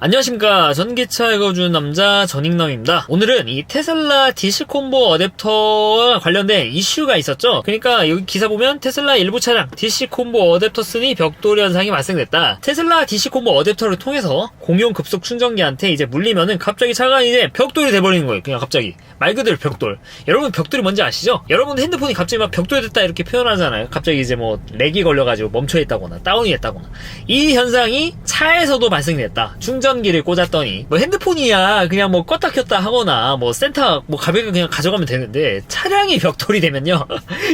안녕하십니까. 전기차 읽어주는 남자 전익남입니다. 오늘은 이 테슬라 DC 콤보 어댑터와 관련된 이슈가 있었죠. 그러니까 여기 기사 보면 테슬라 일부 차량 DC 콤보 어댑터 쓰니 벽돌 현상이 발생됐다. 테슬라 DC 콤보 어댑터를 통해서 공용 급속 충전기한테 이제 물리면은 갑자기 차가 이제 벽돌이 돼버리는 거예요. 그냥 갑자기 말 그대로 벽돌. 여러분 벽돌이 뭔지 아시죠? 여러분 핸드폰이 갑자기 막 벽돌 됐다 이렇게 표현하잖아요. 갑자기 이제 뭐 렉이 걸려가지고 멈춰있다거나 다운이 됐다거나. 이 현상이 차에서도 발생됐다. 충전기를 꽂았더니 뭐 핸드폰이야 그냥 뭐 껐다 켰다 하거나 뭐 센터 뭐 가볍게 그냥 가져가면 되는데 차량이 벽돌이 되면요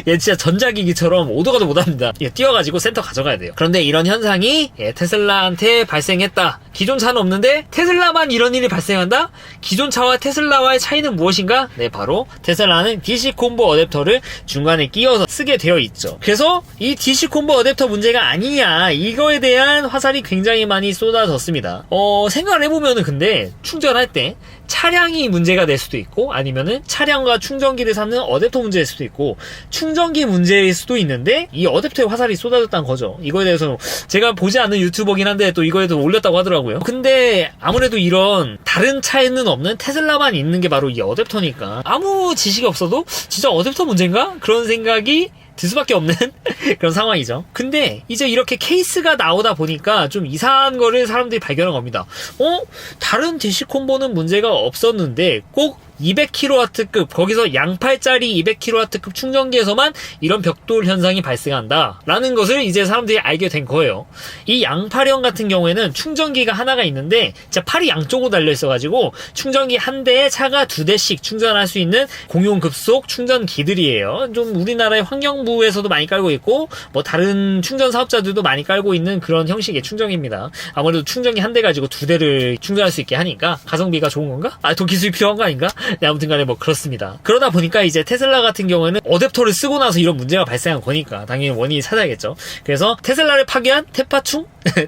얘 진짜 전자기기처럼 오도 가도 못합니다. 뛰어가지고 센터 가져가야 돼요. 그런데 이런 현상이 테슬라한테 발생했다. 기존 차는 없는데 테슬라만 이런 일이 발생한다? 기존 차와 테슬라와의 차이는 무엇인가? 네, 바로 테슬라는 DC 콤보 어댑터를 중간에 끼워서 쓰게 되어 있죠. 그래서 이 DC 콤보 어댑터 문제가 아니냐, 이거에 대한 화살이 굉장히 많이 쏟아졌습니다. 생각을 해보면은 근데 충전할 때 차량이 문제가 될 수도 있고 아니면은 차량과 충전기를 사는 어댑터 문제일 수도 있고 충전기 문제일 수도 있는데 이 어댑터에 화살이 쏟아졌다는 거죠. 이거에 대해서 제가 보지 않는 유튜버긴 한데 또 이거에도 올렸다고 하더라고요. 근데 아무래도 이런 다른 차에는 없는 테슬라만 있는 게 바로 이 어댑터니까 아무 지식이 없어도 진짜 어댑터 문제인가? 그런 생각이 들 수밖에 없는 그런 상황이죠. 근데 이제 이렇게 케이스가 나오다 보니까 좀 이상한 거를 사람들이 발견한 겁니다. 다른 DC 콤보는 문제가 없었는데 꼭 200kW급 거기서 양팔짜리 200kW급 충전기에서만 이런 벽돌 현상이 발생한다 라는 것을 이제 사람들이 알게 된 거예요. 이 양팔형 같은 경우에는 충전기가 하나가 있는데 진짜 팔이 양쪽으로 달려 있어가지고 충전기 한 대에 차가 두 대씩 충전할 수 있는 공용 급속 충전기들이에요. 좀 우리나라의 환경부에서도 많이 깔고 있고 뭐 다른 충전 사업자들도 많이 깔고 있는 그런 형식의 충전기입니다. 아무래도 충전기 한 대 가지고 두 대를 충전할 수 있게 하니까 가성비가 좋은 건가? 더 기술이 필요한 거 아닌가? 네, 아무튼간에 뭐 그렇습니다. 그러다 보니까 이제 테슬라 같은 경우에는 어댑터를 쓰고 나서 이런 문제가 발생한 거니까 당연히 원인이 찾아야겠죠. 그래서 테슬라를 파괴한 테파충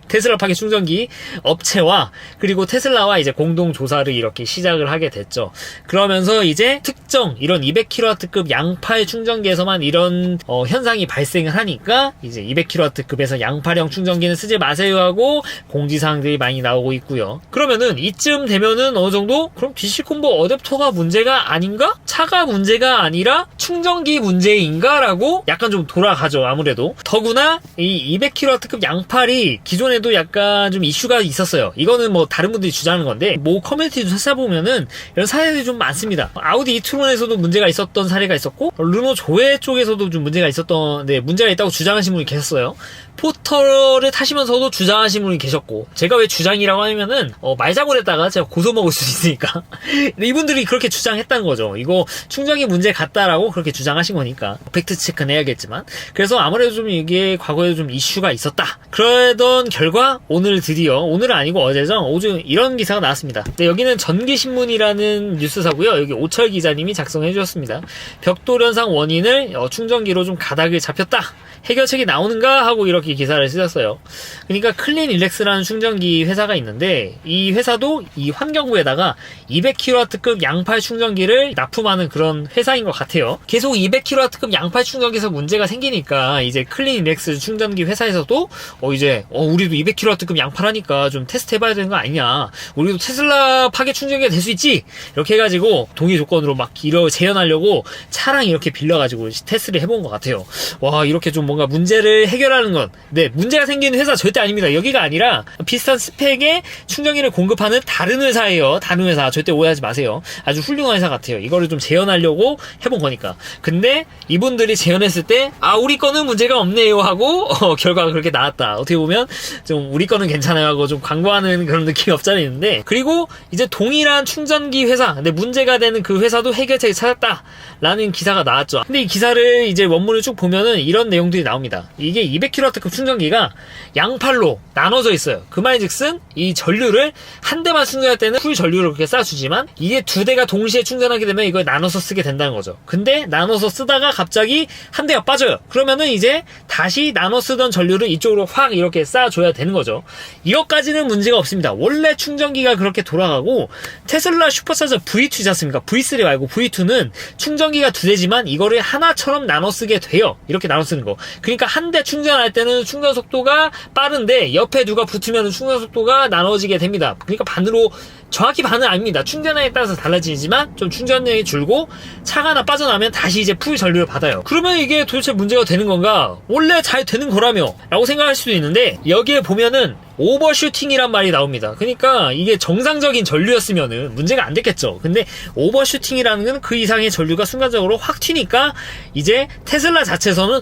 테슬라 파괴 충전기 업체와 그리고 테슬라와 이제 공동 조사를 이렇게 시작을 하게 됐죠. 그러면서 이제 특정 이런 200kW급 양팔 충전기에서만 이런 현상이 발생을 하니까 이제 200kW급에서 양팔형 충전기는 쓰지 마세요 하고 공지사항들이 많이 나오고 있고요. 그러면은 이쯤 되면은 어느 정도 그럼 DC 콤보 어댑터가 문제가 아닌가? 차가 문제가 아니라 충전기 문제인가? 라고 약간 좀 돌아가죠. 아무래도 더구나 이 200kW급 양팔이 기존에도 약간 좀 이슈가 있었어요. 이거는 뭐 다른 분들이 주장하는 건데 뭐 커뮤니티도 찾아보면은 이런 사례들이 좀 많습니다. 아우디 이트론에서도 문제가 있었던 사례가 있었고 르노 조회 쪽에서도 좀 문제가 있다고 주장하신 분이 계셨어요. 포터를 타시면서도 주장하신 분이 계셨고 제가 왜 주장이라고 하면은 말 잘못했다가 제가 고소 먹을 수 있으니까 근데 이분들이 그렇게 주장했다는 거죠. 이거 충전기 문제 같다라고 그렇게 주장하신 거니까 팩트 체크는 해야겠지만 그래서 아무래도 좀 이게 과거에 좀 이슈가 있었다. 그러던 결과 오늘 드디어 오늘은 아니고 어제죠. 오늘 이런 기사가 나왔습니다. 네, 여기는 전기신문이라는 뉴스사고요. 여기 오철 기자님이 작성해 주셨습니다. 벽돌 현상 원인을 충전기로 좀 가닥을 잡혔다. 해결책이 나오는가 하고 이렇게 기사를 쓰셨어요. 그러니까 클린 일렉스라는 충전기 회사가 있는데 이 회사도 이 환경부에다가 200kW급 양팔 충전기를 납품하는 그런 회사인 것 같아요. 계속 200kW급 양팔 충전기에서 문제가 생기니까 이제 클린 일렉스 충전기 회사에서도 이제 우리도 200kW급 양팔하니까 좀 테스트 해봐야 되는 거 아니냐. 우리도 테슬라 파괴 충전기가 될 수 있지. 이렇게 해가지고 동의 조건으로 막 재현하려고 차랑 이렇게 빌려가지고 테스트를 해본 것 같아요. 와, 이렇게 좀 뭔가 문제를 해결하는 건 문제가 생기는 회사 절대 아닙니다. 여기가 아니라 비슷한 스펙의 충전기를 공급하는 다른 회사예요. 다른 회사 절대 오해하지 마세요. 아주 훌륭한 회사 같아요. 이거를 좀 재현하려고 해본 거니까. 근데 이분들이 재현했을 때 우리 거는 문제가 없네요 하고 결과가 그렇게 나왔다. 어떻게 보면 좀 우리 거는 괜찮아요 하고 좀 광고하는 그런 느낌이 없잖아 있는데 그리고 이제 동일한 충전기 회사 근데 문제가 되는 그 회사도 해결책을 찾았다 라는 기사가 나왔죠. 근데 이 기사를 이제 원문을 쭉 보면은 이런 내용들이 나옵니다. 이게 200kW급 충전기가 양팔로 나눠져 있어요. 그 말즉슨 이 전류를 한 대만 충전할 때는 풀 전류를 그렇게 쏴주지만 이게 두 대가 동시에 충전하게 되면 이걸 나눠서 쓰게 된다는 거죠. 근데 나눠서 쓰다가 갑자기 한 대가 빠져요. 그러면은 이제 다시 나눠 쓰던 전류를 이쪽으로 확 이렇게 쏴줘야 되는 거죠. 이것까지는 문제가 없습니다. 원래 충전기가 그렇게 돌아가고 테슬라 슈퍼차저 V2지 않습니까? V3 말고 V2는 충전기가 두 대지만 이거를 하나처럼 나눠 쓰게 돼요. 이렇게 나눠 쓰는 거. 그러니까 한 대 충전할 때는 충전 속도가 빠른데 옆에 누가 붙으면 충전 속도가 나눠지게 됩니다. 그러니까 반으로, 정확히 반은 아닙니다. 충전량에 따라서 달라지지만 좀 충전량이 줄고 차가 하나 빠져나면 다시 이제 풀 전류를 받아요. 그러면 이게 도대체 문제가 되는 건가? 원래 잘 되는 거라며 라고 생각할 수도 있는데, 여기에 보면은 오버슈팅이란 말이 나옵니다. 그러니까 이게 정상적인 전류였으면은 문제가 안 됐겠죠. 근데 오버슈팅이라는 건 그 이상의 전류가 순간적으로 확 튀니까 이제 테슬라 자체에서는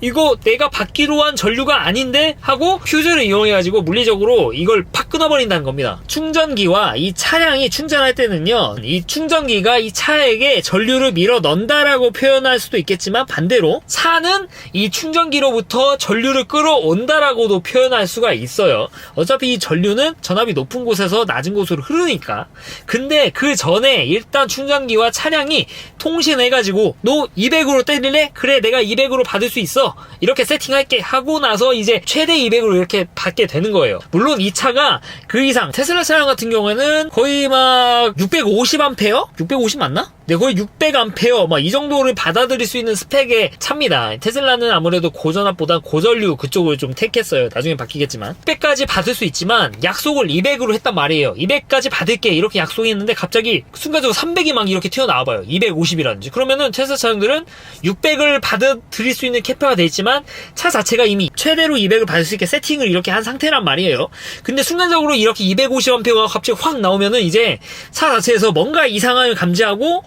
이거 내가 받기로 한 전류가 아닌데 하고 퓨즈를 이용해가지고 물리적으로 이걸 팍 끊어버린다는 겁니다. 충전기와 이 차량이 충전할 때는요, 이 충전기가 이 차에게 전류를 밀어 넣는다라고 표현할 수도 있겠지만, 반대로 차는 이 충전기로부터 전류를 끌어온다라고도 표현할 수가 있어요. 어차피 이 전류는 전압이 높은 곳에서 낮은 곳으로 흐르니까. 근데 그 전에 일단 충전기와 차량이 통신해가지고 너 200으로 때릴래? 그래, 내가 200으로 받을 수 있어, 이렇게 세팅할게 하고 나서 이제 최대 200으로 이렇게 받게 되는 거예요. 물론 이 차가 그 이상, 테슬라 차량 같은 경우에는 거의 막 650A? 650 맞나? 네, 거의 600A 막 이 정도를 받아들일 수 있는 스펙의 차입니다. 테슬라는 아무래도 고전압보다 고전류 그쪽을 좀 택했어요. 나중에 바뀌겠지만 600까지 받을 수 있지만 약속을 200으로 했단 말이에요. 200까지 받을게 이렇게 약속했는데 갑자기 순간적으로 300이 막 이렇게 튀어나와봐요. 250이라든지. 그러면은 테슬라 차량들은 600을 받아들일 수 있는 캐파가 돼 있지만 차 자체가 이미 최대로 200을 받을 수 있게 세팅을 이렇게 한 상태란 말이에요. 근데 순간적으로 이렇게 250A가 갑자기 확 나오면은 이제 차 자체에서 뭔가 이상함을 감지하고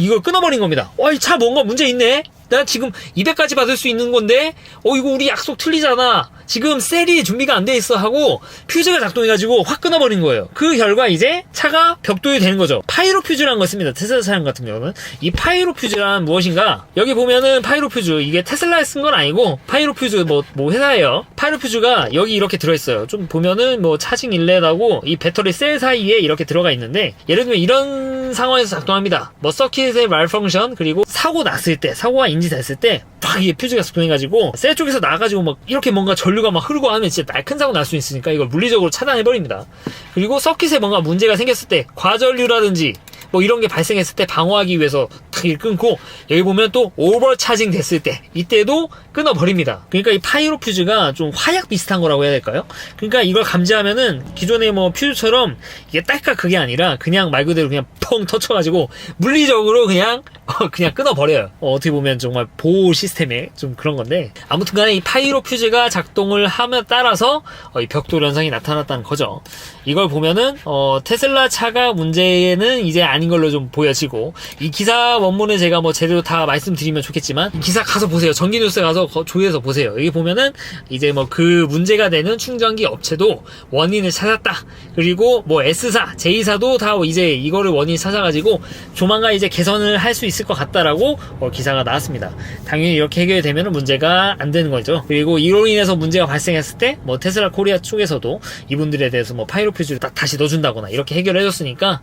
이걸 끊어버린 겁니다. 이 차 뭔가 문제 있네? 나 지금 200까지 받을 수 있는 건데 이거 우리 약속 틀리잖아, 지금 셀이 준비가 안 돼 있어 하고 퓨즈가 작동해가지고 확 끊어버린 거예요. 그 결과 이제 차가 벽돌이 되는 거죠. 파이로 퓨즈라는 걸 씁니다. 테슬라 차량 같은 경우는. 이 파이로 퓨즈란 무엇인가? 여기 보면은 파이로 퓨즈, 이게 테슬라에 쓴 건 아니고 파이로 퓨즈 뭐 회사예요. 파이로 퓨즈가 여기 이렇게 들어있어요. 좀 보면은 뭐 차징 인렛하고 이 배터리 셀 사이에 이렇게 들어가 있는데, 예를 들면 이런 상황에서 작동합니다. 뭐 서킷의 말펑션, 그리고 사고 났을 때, 사고가 인지됐을 때 막 이게 퓨즈가 작동해가지고 셀 쪽에서 나가지고 막 이렇게 뭔가 전류가 막 흐르고 하면 진짜 큰 사고 날 수 있으니까 이걸 물리적으로 차단해버립니다. 그리고 서킷에 뭔가 문제가 생겼을 때, 과전류라든지 뭐 이런 게 발생했을 때 방어하기 위해서 탁 이렇게 끊고, 여기 보면 또 오버차징 됐을 때 이때도 끊어버립니다. 그러니까 이 파이로 퓨즈가 좀 화약 비슷한 거라고 해야 될까요? 그러니까 이걸 감지하면은 기존의 뭐 퓨즈처럼 이게 딸깍 그게 아니라 그냥 말 그대로 그냥 펑 터쳐가지고 물리적으로 그냥 끊어버려요. 어떻게 보면 정말 보호 시스템의 좀 그런 건데, 아무튼 간에 이 파이로 퓨즈가 작동을 함에 따라서 이 벽돌 현상이 나타났다는 거죠. 이걸 보면은 테슬라 차가 문제는 이제 아닌 걸로 좀 보여지고, 이 기사 원문을 제가 뭐 제대로 다 말씀드리면 좋겠지만, 이 기사 가서 보세요. 전기뉴스에 가서 조회해서 보세요. 여기 보면은 이제 뭐 그 문제가 되는 충전기 업체도 원인을 찾았다. 그리고 뭐 S사, J사도 다 이제 이거를 원인 찾아가지고 조만간 이제 개선을 할 수 있을 것 같다라고 기사가 나왔습니다. 당연히 이렇게 해결되면 문제가 안 되는 거죠. 그리고 이로 인해서 문제가 발생했을 때 뭐 테슬라 코리아 쪽에서도 이분들에 대해서 뭐 파이로 퓨즈를 딱 다시 넣어준다거나 이렇게 해결해줬으니까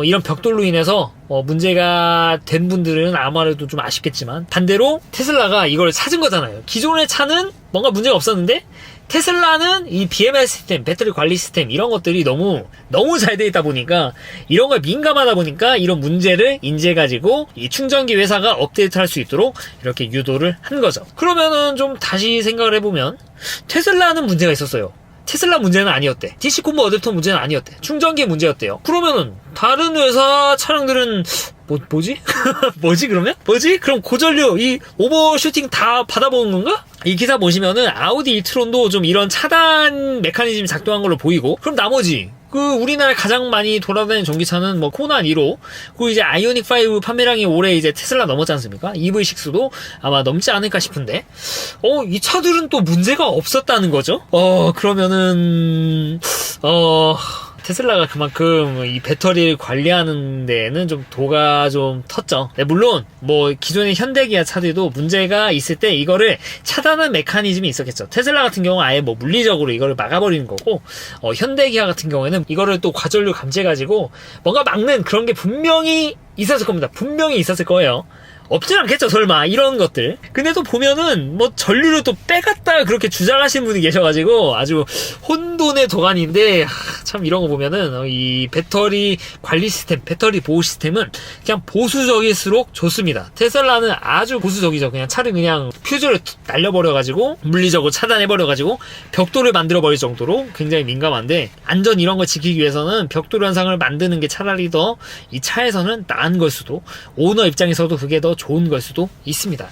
이런 벽돌로 인해서 문제가 된 분들은 아무래도 좀 아쉽겠지만, 반대로 테슬라가 이걸 찾은 거잖아요. 기존의 차는 뭔가 문제가 없었는데 테슬라는 이 BMS 시스템, 배터리 관리 시스템 이런 것들이 너무 잘 돼 있다 보니까, 이런 걸 민감하다 보니까 이런 문제를 인지해가지고 이 충전기 회사가 업데이트할 수 있도록 이렇게 유도를 한 거죠. 그러면은 좀 다시 생각을 해보면, 테슬라는 문제가 있었어요. 테슬라 문제는 아니었대. DC 콤보 어댑터 문제는 아니었대. 충전기 문제였대요. 그러면은 다른 회사 차량들은 뭐지? 그럼 고전류 이 오버슈팅 다 받아보는 건가? 이 기사 보시면은 아우디 이트론도 좀 이런 차단 메커니즘이 작동한 걸로 보이고, 그럼 나머지 우리나라에 가장 많이 돌아다니는 전기차는 뭐 코난 1호, 그리고 이제 아이오닉 5 판매량이 올해 이제 테슬라 넘었지 않습니까? EV6도 아마 넘지 않을까 싶은데, 이 차들은 또 문제가 없었다는 거죠? 그러면은, 테슬라가 그만큼 이 배터리를 관리하는 데에는 좀 도가 좀 텄죠. 네, 물론 뭐 기존의 현대기아 차들도 문제가 있을 때 이거를 차단하는 메커니즘이 있었겠죠. 테슬라 같은 경우는 아예 뭐 물리적으로 이거를 막아버리는 거고, 현대기아 같은 경우에는 이거를 또 과전류 감지해가지고 뭔가 막는 그런 게 분명히 있었을 겁니다. 분명히 있었을 거예요. 없진 않겠죠, 설마. 이런 것들. 근데 또 보면은 뭐 전류를 또 빼갔다 그렇게 주장하시는 분이 계셔가지고 아주 혼돈의 도가니인데, 참 이런 거 보면은 이 배터리 관리 시스템, 배터리 보호 시스템은 그냥 보수적일수록 좋습니다. 테슬라는 아주 보수적이죠. 그냥 차를 그냥 퓨즈를 날려버려가지고 물리적으로 차단해버려가지고 벽돌을 만들어버릴 정도로 굉장히 민감한데, 안전 이런 걸 지키기 위해서는 벽돌 현상을 만드는 게 차라리 더 이 차에서는 나은 걸 수도, 오너 입장에서도 그게 더 좋은 걸 수도 있습니다.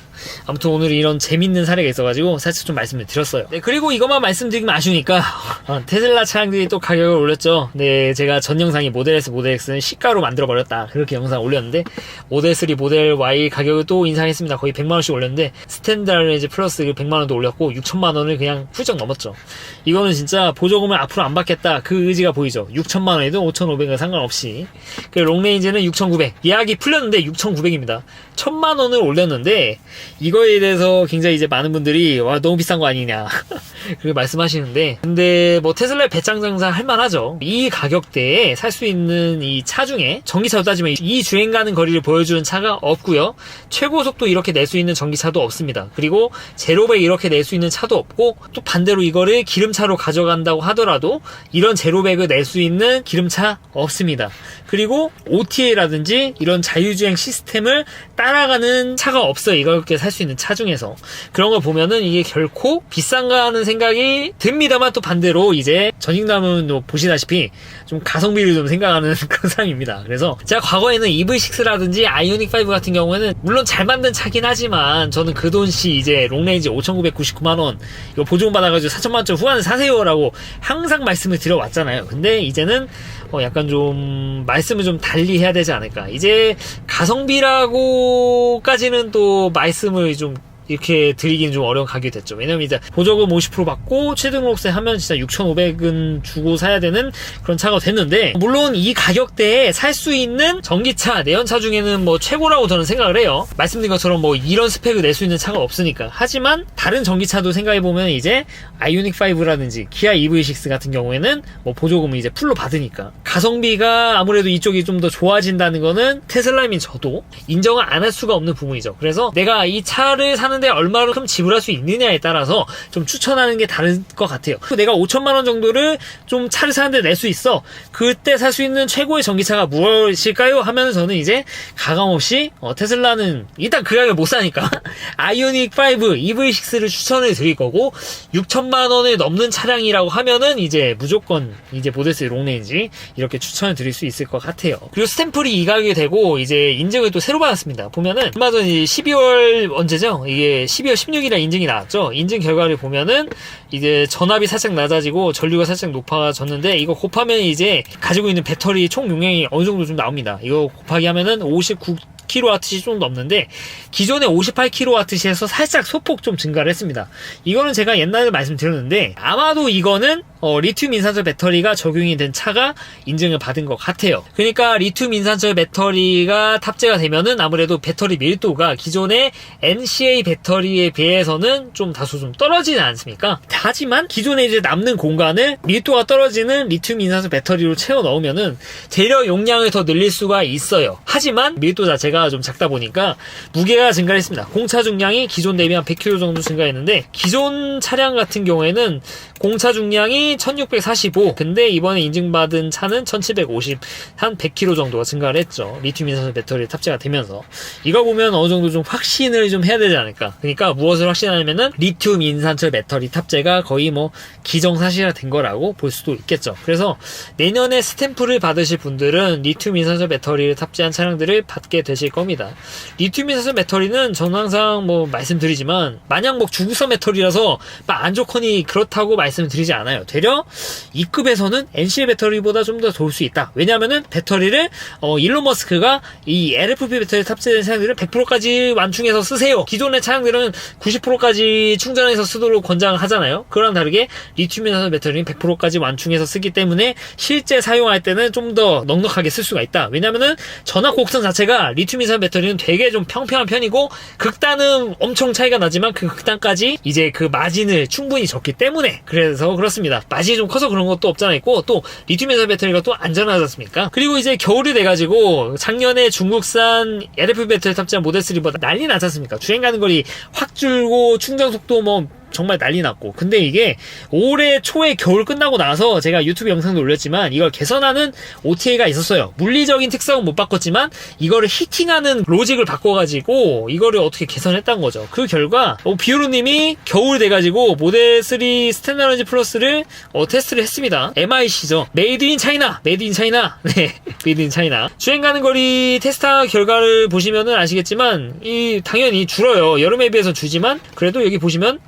아무튼 오늘 이런 재밌는 사례가 있어가지고 살짝 좀 말씀을 드렸어요. 네, 그리고 이것만 말씀드리면 아쉬우니까 테슬라 차량들이 또 가격을 올렸죠. 네, 제가 전 영상이 모델 S, 모델 X는 시가로 만들어버렸다 그렇게 영상 올렸는데, 모델 3, 모델 Y 가격을 또 인상했습니다. 거의 100만원씩 올렸는데, 스탠다드 플러스 100만원도 올렸고 6천만원을 그냥 훌쩍 넘었죠. 이거는 진짜 보조금을 앞으로 안 받겠다 그 의지가 보이죠. 6천만원이든 5,500원 상관없이. 그 롱레인지는 6,900, 예약이 풀렸는데 6,900입니다 1,000만원을 올렸는데, 이거에 대해서 굉장히 이제 많은 분들이 와 너무 비싼 거 아니냐 그렇게 말씀하시는데, 근데 뭐 테슬라의 배짱 장사 할만하죠. 이 가격대에 살 수 있는 이 차 중에 전기차로 따지면 이 주행 가는 거리를 보여주는 차가 없고요, 최고 속도 이렇게 낼 수 있는 전기차도 없습니다. 그리고 제로백 이렇게 낼 수 있는 차도 없고, 또 반대로 이거를 기름차로 가져간다고 하더라도 이런 제로백을 낼 수 있는 기름차 없습니다. 그리고 OTA라든지 이런 자율주행 시스템을 따라가는 차가 없어요. 이렇게 살 수 있는 차 중에서. 그런 걸 보면은 이게 결코 비싼가 하는 생각이 듭니다만, 또 반대로 이제 전익남은 보시다시피 좀 가성비를 좀 생각하는 그런 사람입니다. 그래서 제가 과거에는 EV6라든지 아이오닉5 같은 경우에는 물론 잘 만든 차긴 하지만, 저는 그 돈시 이제 롱레인지 5,999만원 이거 보조금 받아가지고 4천만원짜리 후반을 사세요라고 항상 말씀을 드려왔잖아요. 근데 이제는 약간 좀 말씀을 좀 달리 해야 되지 않을까. 이제 가성비라고까지는 또 말씀을 좀 이렇게 드리긴 좀 어려운 가격이 됐죠. 왜냐면 이제 보조금 50% 받고 취등록세 하면 진짜 6,500은 주고 사야 되는 그런 차가 됐는데, 물론 이 가격대에 살 수 있는 전기차, 내연차 중에는 뭐 최고라고 저는 생각을 해요. 말씀드린 것처럼 뭐 이런 스펙을 낼 수 있는 차가 없으니까. 하지만 다른 전기차도 생각해보면 이제 아이오닉5라든지 기아 EV6 같은 경우에는 뭐 보조금을 이제 풀로 받으니까 가성비가 아무래도 이쪽이 좀 더 좋아진다는 거는 테슬라민 저도 인정을 안 할 수가 없는 부분이죠. 그래서 내가 이 차를 사는 데 얼마만큼 지불할 수 있느냐에 따라서 좀 추천하는 게 다른 것 같아요. 내가 5천만원 정도를 좀 차를 사는데 낼 수 있어. 그때 살 수 있는 최고의 전기차가 무엇일까요? 하면 저는 이제 가감없이 테슬라는 일단 그 가격을 못 사니까 아이오닉5 EV6를 추천을 드릴 거고, 6천만원을 넘는 차량이라고 하면은 이제 무조건 이제 모델 3 롱레인지 이렇게 추천을 드릴 수 있을 것 같아요. 그리고 스탬플이 이 가격이 되고 이제 인증을 또 새로 받았습니다. 보면은 얼마 전 12월 언제죠? 이게 12월 16일에 인증이 나왔죠. 인증 결과를 보면은 이제 전압이 살짝 낮아지고 전류가 살짝 높아졌는데, 이거 곱하면 이제 가지고 있는 배터리 총 용량이 어느 정도 좀 나옵니다. 이거 곱하기 하면은 59kWh 좀 넘는데, 기존의 58kWh에서 살짝 소폭 좀 증가를 했습니다. 이거는 제가 옛날에 말씀드렸는데, 아마도 이거는 리튬 인산철 배터리가 적용이 된 차가 인증을 받은 것 같아요. 그러니까 리튬 인산철 배터리가 탑재가 되면은 아무래도 배터리 밀도가 기존의 NCA 배터리에 비해서는 좀 다소 좀 떨어지지 않습니까? 하지만 기존에 이제 남는 공간을 밀도가 떨어지는 리튬 인산철 배터리로 채워 넣으면은 재료 용량을 더 늘릴 수가 있어요. 하지만 밀도 자체가 좀 작다 보니까 무게가 증가했습니다. 공차 중량이 기존 대비 한 100kg 정도 증가했는데, 기존 차량 같은 경우에는 공차 중량이 1645, 근데 이번에 인증받은 차는 1750, 한 100kg 정도가 증가를 했죠. 리튬 인산철 배터리 탑재가 되면서. 이거 보면 어느 정도 좀 확신을 좀 해야 되지 않을까. 그러니까 무엇을 확신하냐면은 리튬 인산철 배터리 탑재가 거의 뭐 기정사실화 된 거라고 볼 수도 있겠죠. 그래서 내년에 스탬프를 받으실 분들은 리튬 인산철 배터리를 탑재한 차량들을 받게 되실 겁니다. 리튬 인산철 배터리는 저는 항상 뭐 말씀드리지만 마냥 뭐 주구서 배터리라서 막 안 좋거니 그렇다고 말씀드리지 않아요. 되려 2급에서는 NCA 배터리보다 좀 더 좋을 수 있다. 왜냐하면은 배터리를 일론 머스크가 이 LFP 배터리 탑재된 차량들을 100%까지 완충해서 쓰세요. 기존의 차량들은 90%까지 충전해서 쓰도록 권장하잖아요. 그랑 다르게 리튬 인산철 배터리는 100%까지 완충해서 쓰기 때문에 실제 사용할 때는 좀 더 넉넉하게 쓸 수가 있다. 왜냐면은 전압 곡선 자체가 리튬 인산철 배터리는 되게 좀 평평한 편이고, 극단은 엄청 차이가 나지만 그 극단까지 이제 그 마진을 충분히 줬기 때문에 그래서 그렇습니다. 마진이 좀 커서 그런 것도 없잖아 있고, 또 리튬 이온 배터리가 또 안전하지 않습니까? 그리고 이제 겨울이 돼가지고 작년에 중국산 LFP 배터리 탑재한 모델 3보다 난리 나지 않습니까? 주행 가는 거리 확 줄고 충전 속도 뭐 정말 난리 났고. 근데 이게 올해 초에 겨울 끝나고 나서 제가 유튜브 영상도 올렸지만 이걸 개선하는 OTA가 있었어요. 물리적인 특성은 못 바꿨지만 이거를 히팅하는 로직을 바꿔가지고 이거를 어떻게 개선했다는 거죠. 그 결과 비오루님이 겨울 돼가지고 모델 3 스탠다드 플러스를 테스트를 했습니다. MIC죠. 메이드 인 차이나. 네, 메이드 인 차이나. 주행 가는 거리 테스트 결과를 보시면은 아시겠지만 당연히 줄어요. 여름에 비해서 주지만 그래도 여기 보시면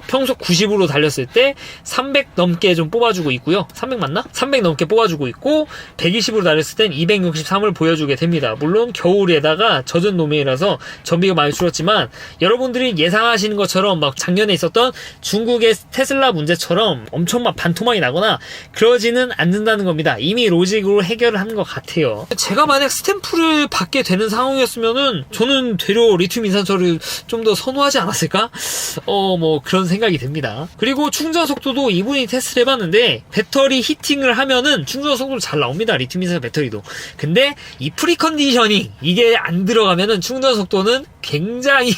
평소 90으로 달렸을 때 300 넘게 좀 뽑아주고 있고요. 300 맞나? 300 넘게 뽑아주고 있고 120으로 달렸을 땐 263을 보여주게 됩니다. 물론 겨울에다가 젖은 노면이라서 전비가 많이 줄었지만 여러분들이 예상하시는 것처럼 막 작년에 있었던 중국의 테슬라 문제처럼 엄청 막 반토막이 나거나 그러지는 않는다는 겁니다. 이미 로직으로 해결을 하는 것 같아요. 제가 만약 스탬프를 받게 되는 상황이었으면은 저는 되려 리튬 인산철을 좀 더 선호하지 않았을까? 뭐 그런 생각이 듭니다. 그리고 충전 속도도 이분이 테스트를 해봤는데 배터리 히팅을 하면은 충전 속도도 잘 나옵니다. 리튬 이온 배터리도. 근데 이 프리컨디셔닝 이게 안 들어가면은 충전 속도는 굉장히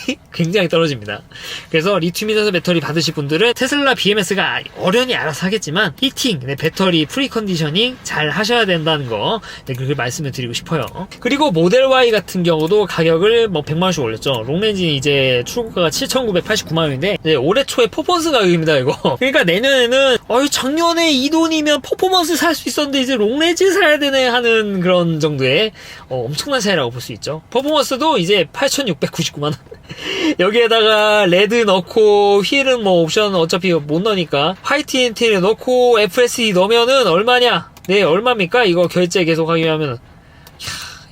떨어집니다. 그래서 리튬 이온 배터리 받으실 분들은 테슬라 BMS가 어련히 알아서 하겠지만 히팅, 배터리 프리컨디셔닝 잘 하셔야 된다는 거 그렇게 말씀을 드리고 싶어요. 그리고 모델 Y 같은 경우도 가격을 뭐 100만원씩 올렸죠. 롱렌즈는 이제 출고가가 7,989만원인데 올해 초에 퍼포먼스 가격입니다 이거. 그러니까 내년에는 작년에 이 돈이면 퍼포먼스 살 수 있었는데 이제 롱렌즈 사야 되네 하는 그런 정도의 엄청난 차이라고 볼 수 있죠. 퍼포먼스도 이제 8,699만원 여기에다가 레드 넣고 휠은 뭐 옵션 어차피 못 넣으니까 화이트 인테리어 넣고 FSD 넣으면은 얼마냐? 네, 얼마입니까? 이거 결제 계속 하기 하면은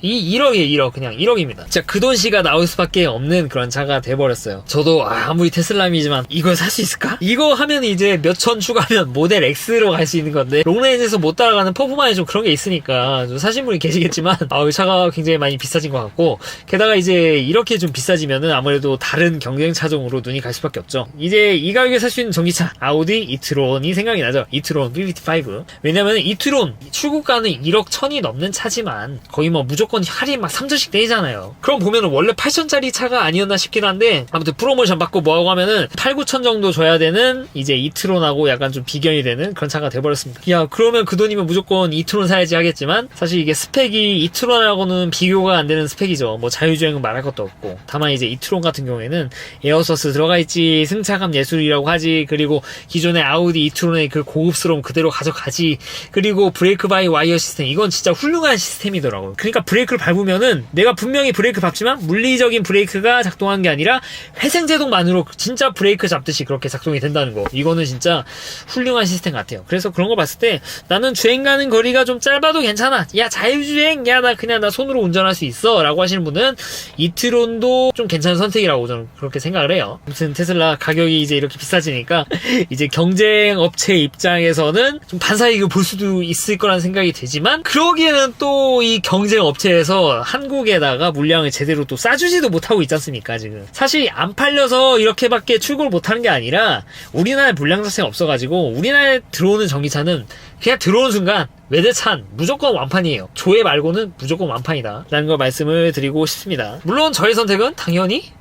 1억이에요. 그냥 1억입니다. 진짜 그 돈씨가 나올 수밖에 없는 그런 차가 돼버렸어요. 저도 아무리 테슬라이지만 이걸 살 수 있을까? 이거 하면 이제 몇천 추가하면 모델 X로 갈 수 있는 건데 롱레인지에서 못 따라가는 퍼포먼스 좀 그런 게 있으니까 좀 사신 분이 계시겠지만 이 차가 굉장히 많이 비싸진 것 같고, 게다가 이제 이렇게 좀 비싸지면은 아무래도 다른 경쟁 차종으로 눈이 갈 수밖에 없죠. 이제 이 가격에 살 수 있는 전기차 아우디 이트론이 생각이 나죠. 이트론 V55. 왜냐면 이트론 출고가는 1억 1천이 넘는 차지만 거의 뭐 무조건 할인 막 3천씩 떼잖아요. 그럼 보면은 원래 8천짜리 차가 아니었나 싶긴 한데 아무튼 프로모션 받고 뭐하고 하면은 8, 9천 정도 줘야 되는 이제 이트론하고 약간 좀 비견이 되는 그런 차가 돼버렸습니다. 야, 그러면 그 돈이면 무조건 이트론 사야지 하겠지만 사실 이게 스펙이 이트론하고는 비교가 안 되는 스펙이죠. 뭐 자유주행은 말할 것도 없고. 다만 이제 이트론 같은 경우에는 에어서스 들어가 있지, 승차감 예술이라고 하지, 그리고 기존의 아우디 이트론의 그 고급스러움 그대로 가져가지, 그리고 브레이크 바이 와이어 시스템, 이건 진짜 훌륭한 시스템이더라고요. 그러니까 브레이크를 밟으면은 내가 분명히 브레이크 밟지만 물리적인 브레이크가 작동한 게 아니라 회생제동만으로 진짜 브레이크 잡듯이 그렇게 작동이 된다는 거, 이거는 진짜 훌륭한 시스템 같아요. 그래서 그런 거 봤을 때 나는 주행 가는 거리가 좀 짧아도 괜찮아, 야 자유주행, 야 나 그냥 나 손으로 운전할 수 있어 라고 하시는 분은 이트론도 좀 괜찮은 선택이라고 저는 그렇게 생각을 해요. 아무튼 테슬라 가격이 이제 이렇게 비싸지니까 이제 경쟁 업체 입장에서는 좀 반사이익을 볼 수도 있을 거라는 생각이 되지만, 그러기에는 또 이 경쟁 업체에서 한국에다가 물량을 제대로 또 싸주지도 못하고 있지 않습니까? 지금 사실 안 팔려서 이렇게밖에 출고를 못하는 게 아니라 우리나라에 물량 자체가 없어가지고 우리나라에 들어오는 전기차는 그냥 들어오는 순간 외제차는 무조건 완판이에요. 조회 말고는 무조건 완판이다 라는 걸 말씀을 드리고 싶습니다. 물론 저의 선택은 당연히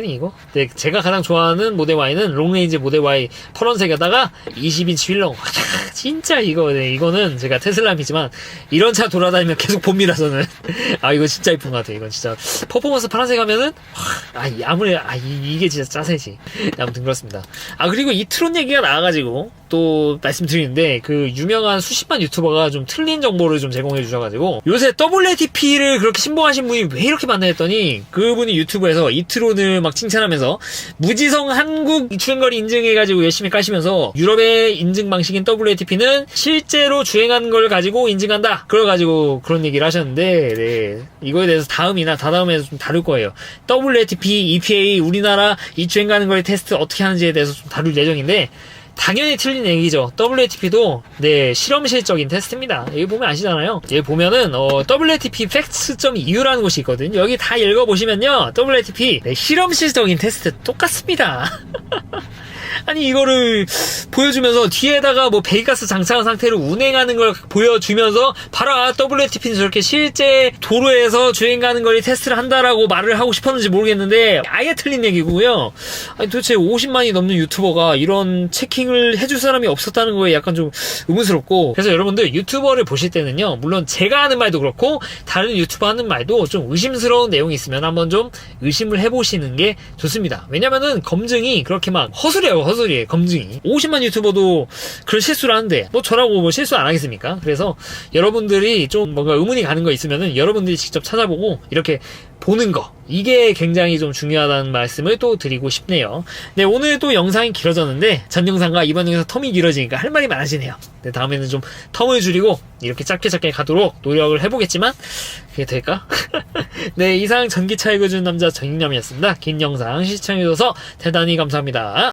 이거. 네, 제가 가장 좋아하는 모델 Y는 롱레인지 모델 Y 파란색에다가 20인치 휠러. 진짜 이거는 제가 테슬라이지만 이런 차 돌아다니면 계속 봅니다 저는. 이거 진짜 이쁜 것 같아요. 이건 진짜 퍼포먼스 파란색 하면은 이게 진짜 짜세지. 아무튼 그렇습니다. 그리고 이 트론 얘기가 나와가지고 또 말씀드리는데, 그 유명한 수십만 유튜버가 좀 틀린 정보를 좀 제공해 주셔가지고 요새 WLTP를 그렇게 신봉하신 분이 왜 이렇게 많나 했더니, 그분이 유튜브에서 이트론을 막 칭찬하면서 무지성 한국 주행거리 인증해가지고 열심히 까시면서 유럽의 인증 방식인 WLTP는 실제로 주행한 걸 가지고 인증한다, 그래가지고 그런 얘기를 하셨는데, 네, 이거에 대해서 다음이나 다다음에서 좀 다룰 거예요. WLTP, EPA 우리나라 이 주행 가는 거리 테스트 어떻게 하는지에 대해서 좀 다룰 예정인데, 당연히 틀린 얘기죠. WLTP도 실험실적인 테스트입니다. 여기 보면 아시잖아요. 여기 보면은 WLTP facts.eu라는 곳이 있거든요. 여기 다 읽어보시면요, WLTP 실험실적인 테스트 똑같습니다. 아니 이거를 보여주면서 뒤에다가 뭐 배기가스 장착한 상태로 운행하는 걸 보여주면서 바로 WLTP는 저렇게 실제 도로에서 주행가는 걸 테스트를 한다라고 말을 하고 싶었는지 모르겠는데 아예 틀린 얘기고요. 아니 도대체 50만이 넘는 유튜버가 이런 체킹을 해줄 사람이 없었다는 거에 약간 좀 의문스럽고, 그래서 여러분들 유튜버를 보실 때는요, 물론 제가 하는 말도 그렇고 다른 유튜버 하는 말도 좀 의심스러운 내용이 있으면 한번 좀 의심을 해보시는 게 좋습니다. 왜냐면은 검증이 그렇게 막 허술해요. 허술해 검증이. 50만 유튜버도 그런 실수를 하는데 뭐 저라고 뭐 실수 안 하겠습니까? 그래서 여러분들이 좀 뭔가 의문이 가는 거 있으면은 여러분들이 직접 찾아보고 이렇게 보는 거, 이게 굉장히 좀 중요하다는 말씀을 또 드리고 싶네요. 네, 오늘 또 영상이 길어졌는데 전 영상과 이번 영상 텀이 길어지니까 할 말이 많아지네요. 네, 다음에는 좀 텀을 줄이고 이렇게 짧게 가도록 노력을 해보겠지만 그게 될까? 네, 이상 전기차 읽어주는 남자 전익남이었습니다. 긴 영상 시청해주셔서 대단히 감사합니다.